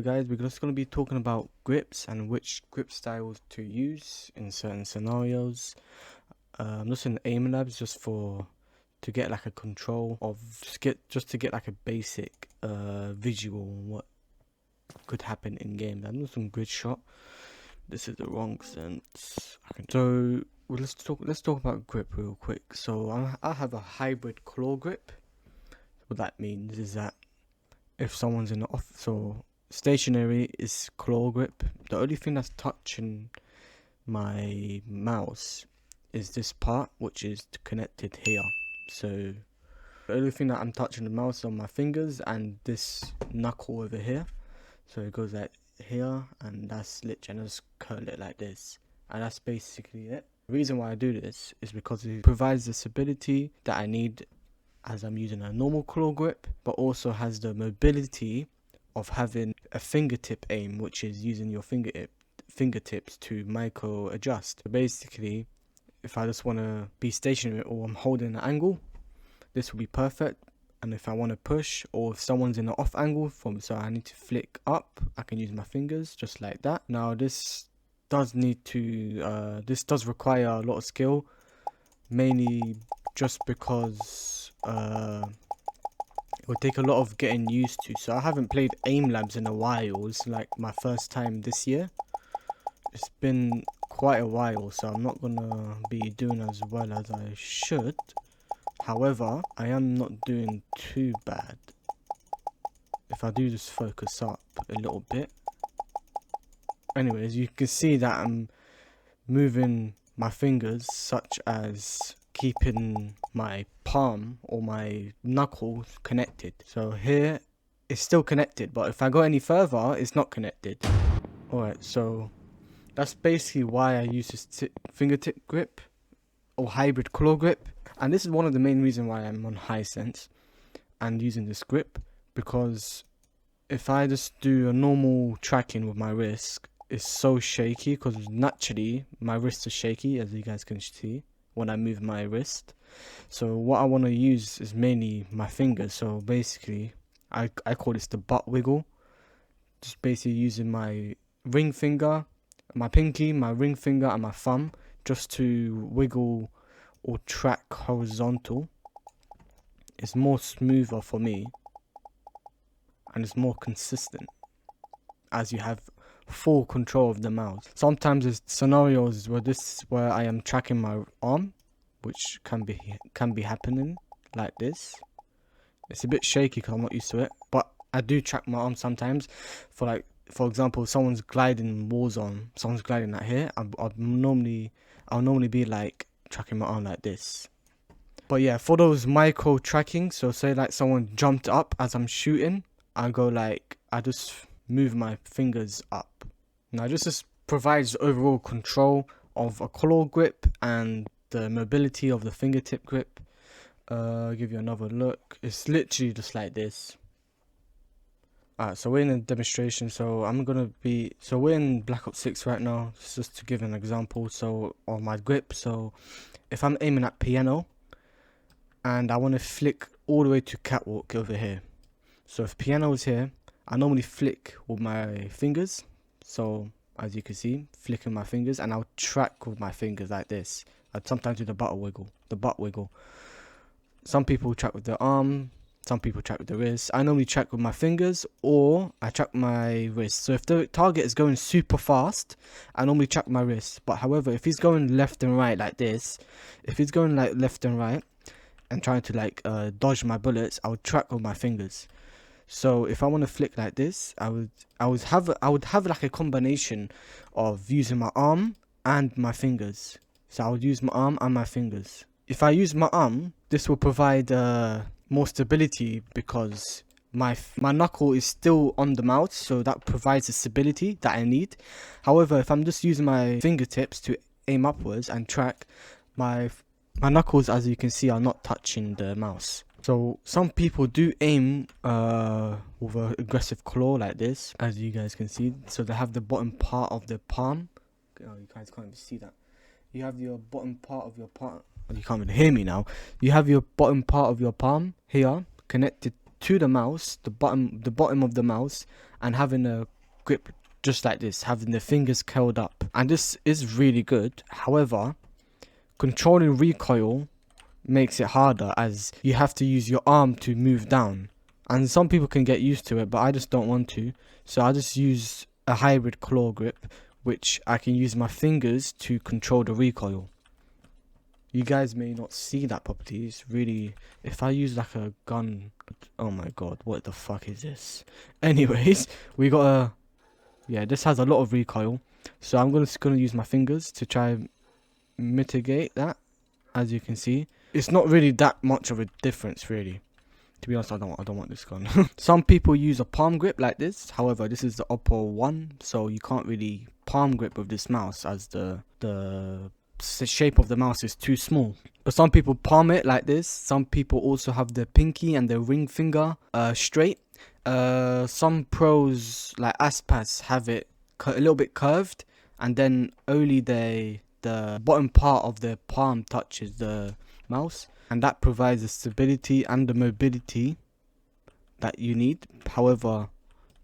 Hello guys, we're just going to be talking about grips and which grip styles to use in certain scenarios. I'm just in Aimlab just to get like a control of just to get like a basic visual on what could happen in game. I'm just some grid shot. This is the wrong sense. So let's talk about grip real quick. So I have a hybrid claw grip. What that means is that if someone's in the off, so stationary is claw grip. The only thing that's touching my mouse is this part, which is connected here. So the only thing that I'm touching the mouse on my fingers and this knuckle over here. So it goes like here, and that's literally, I just curl it like this, and that's basically it. The reason why I do this is because it provides the stability that I need as I'm using a normal claw grip, but also has the mobility of having a fingertip aim, which is using your fingertips to micro adjust. So basically, if I just want to be stationary or I'm holding an angle, this will be perfect. And if I want to push, or if someone's in an off angle so I need to flick up, I can use my fingers just like that. Now this does require a lot of skill, mainly just because it would take a lot of getting used to. So I haven't played Aimlabs in a while. It's like my first time this year. It's been quite a while, so I'm not gonna be doing as well as I should. However, I am not doing too bad. If I do just focus up a little bit. Anyways, you can see that I'm moving my fingers, such as keeping my palm or my knuckles connected. So here it's still connected, but if I go any further, it's not connected. Alright, so that's basically why I use this fingertip grip or hybrid claw grip. And this is one of the main reasons why I'm on high sense and using this grip, because if I just do a normal tracking with my wrist, it's so shaky, because naturally my wrists are shaky, as you guys can see when I move my wrist. So what I want to use is mainly my fingers. So basically I call this the butt wiggle. Just basically using my ring finger, my pinky, my ring finger and my thumb just to wiggle or track horizontal. It's more smoother for me and it's more consistent, as you have full control of the mouse. Sometimes there's scenarios where I am tracking my arm, which can be happening like this. It's a bit shaky because I'm not used to it, but I do track my arm sometimes. For example, someone's gliding Warzone, someone's gliding out here, I'll normally be like tracking my arm like this. But yeah, for those micro tracking, so say like someone jumped up as I'm shooting, I just move my fingers up. Now this just provides overall control of a claw grip and the mobility of the fingertip grip. I'll give you another look. It's literally just like this. Alright, so we're in a demonstration, so we're in Black Ops 6 right now, just to give an example. So on my grip, so if I'm aiming at piano and I want to flick all the way to catwalk over here, so if piano is here, I normally flick with my fingers. So as you can see, flicking my fingers, and I'll track with my fingers like this. I'd sometimes do the butt wiggle. Some people track with their arm, some people track with the wrist. I normally track with my fingers, or I track my wrist. So if the target is going super fast, I normally track my wrist. But however, if he's going left and right like this, if he's going like left and right and trying to like dodge my bullets, I would track with my fingers. So if I want to flick like this, I would have like a combination of using my arm and my fingers. So I would use my arm and my fingers. If I use my arm, this will provide more stability, because my knuckle is still on the mouse, so that provides the stability that I need. However, if I'm just using my fingertips to aim upwards and track, my knuckles, as you can see, are not touching the mouse. So some people do aim with an aggressive claw like this, as you guys can see. So they have the bottom part of the palm. Oh, you guys can't even see that. You have your bottom part of your palm. You can't even hear me now. You have your bottom part of your palm here connected to the mouse, the bottom of the mouse, and having a grip just like this, having the fingers curled up. And this is really good. However, controlling recoil makes it harder, as you have to use your arm to move down. And some people can get used to it, but I just don't want to. So I just use a hybrid claw grip, which I can use my fingers to control the recoil. You guys may not see that properly. It's really, if I use like a gun, oh my god, what the fuck is this? Anyways, we got a, yeah, this has a lot of recoil, so I'm just gonna use my fingers to try and mitigate that. As you can see, it's not really that much of a difference, really. To be honest, I don't want this gun. Some people use a palm grip like this. However, this is the upper one, so you can't really palm grip with this mouse, as the shape of the mouse is too small. But some people palm it like this. Some people also have the pinky and the ring finger straight. Some pros like Aspas have it a little bit curved, and then only the bottom part of the palm touches the mouse, and that provides the stability and the mobility that you need. However,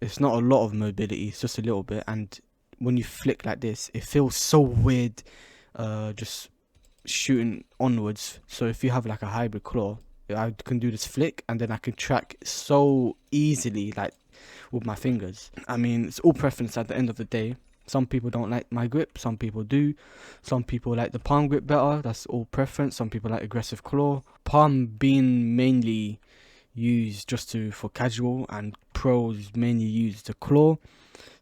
it's not a lot of mobility, it's just a little bit, and when you flick like this, it feels so weird just shooting onwards. So if you have like a hybrid claw, I can do this flick, and then I can track so easily, like with my fingers. I mean, it's all preference at the end of the day. Some people don't like my grip, some people do. Some people like the palm grip better, that's all preference. Some people like aggressive claw. Palm being mainly used just for casual, and pros mainly use the claw.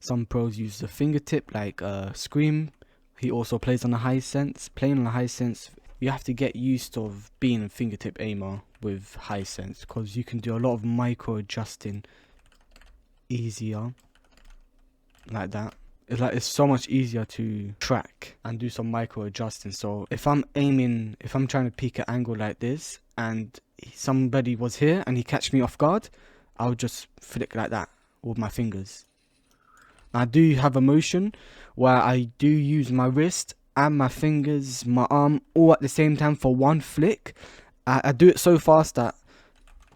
Some pros use the fingertip, like Scream. He also plays on a high sense. Playing on a high sense, you have to get used to being a fingertip aimer with high sense, because you can do a lot of micro adjusting easier like that. It's so much easier to track and do some micro adjusting. So if I'm aiming, if I'm trying to peek an angle like this, and somebody was here and he catch me off guard, I'll just flick like that with my fingers. I do have a motion where I do use my wrist and my fingers, my arm, all at the same time for one flick. I do it so fast that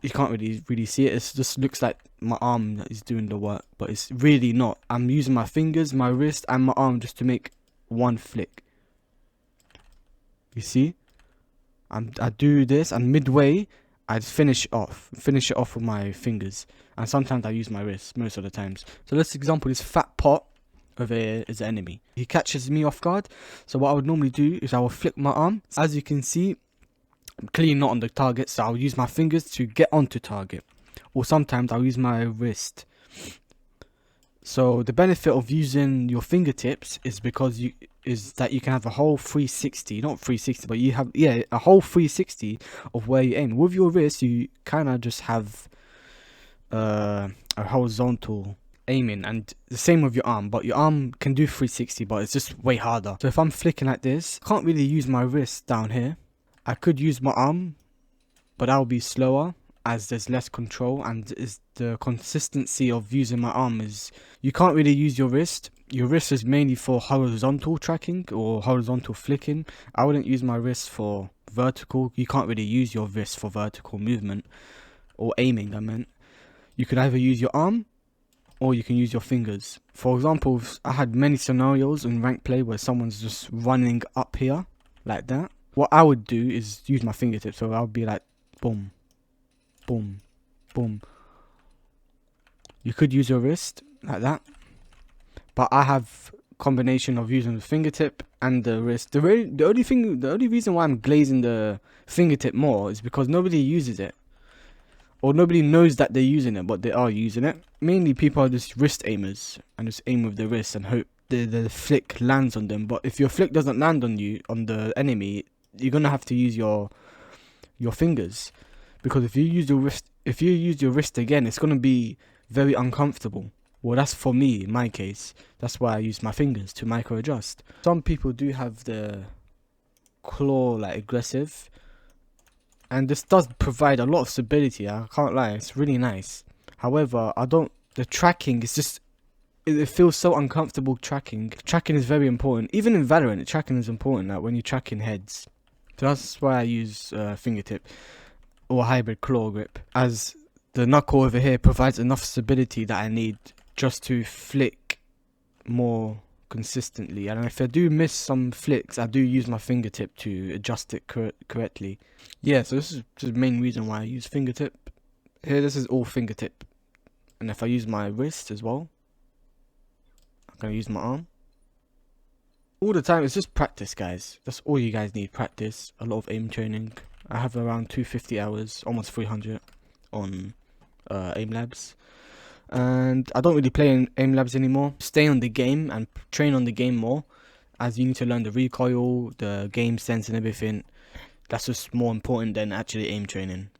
you can't really see it. It just looks like my arm that is doing the work, but it's really not. I'm using my fingers, my wrist, and my arm just to make one flick. You see? I do this, and midway, I just finish it off with my fingers, and sometimes I use my wrist most of the times. So let's example this fat pot over here is the enemy. He catches me off guard. So what I would normally do is I will flick my arm. As you can see, I'm clearly not on the target, so I'll use my fingers to get onto target, or sometimes I'll use my wrist. So the benefit of using your fingertips is because that you can have a whole 360, not 360, but you have, yeah, a whole 360 of where you aim. With your wrist, you kind of just have a horizontal aiming, and the same with your arm, but your arm can do 360, but it's just way harder. So if I'm flicking like this, I can't really use my wrist down here. I could use my arm, but that will be slower, as there's less control, and is the consistency of using my arm is, you can't really use your wrist. Your wrist is mainly for horizontal tracking or horizontal flicking. I wouldn't use my wrist for vertical. You can't really use your wrist for vertical movement or aiming, I meant. You can either use your arm or you can use your fingers. For example, I had many scenarios in ranked play where someone's just running up here like that. What I would do is use my fingertips, so I would be like boom, boom, boom. You could use your wrist like that, but I have combination of using the fingertip and the wrist. The only reason why I'm glazing the fingertip more is because nobody uses it, or nobody knows that they're using it, but they are using it. Mainly people are just wrist aimers and just aim with the wrist and hope the flick lands on them. But if your flick doesn't land on you, on the enemy, you're gonna have to use your fingers, because if you use your wrist again, it's gonna be very uncomfortable. Well, that's for me, in my case. That's why I use my fingers to micro adjust. Some people do have the claw like aggressive, and this does provide a lot of stability. I can't lie, it's really nice. However, the tracking is just, it feels so uncomfortable tracking. Tracking is very important. Even in Valorant, tracking is important, like when you're tracking heads. So that's why I use fingertip or hybrid claw grip, as the knuckle over here provides enough stability that I need just to flick more consistently. And if I do miss some flicks, I do use my fingertip to adjust it correctly. Yeah, so this is the main reason why I use fingertip. Here, this is all fingertip. And if I use my wrist as well, I'm going to use my arm. All the time, it's just practice, guys. That's all you guys need, practice. A lot of aim training. I have around 250 hours, almost 300 on Aimlabs. And I don't really play in Aimlabs anymore. Stay on the game and train on the game more, as you need to learn the recoil, the game sense and everything. That's just more important than actually aim training.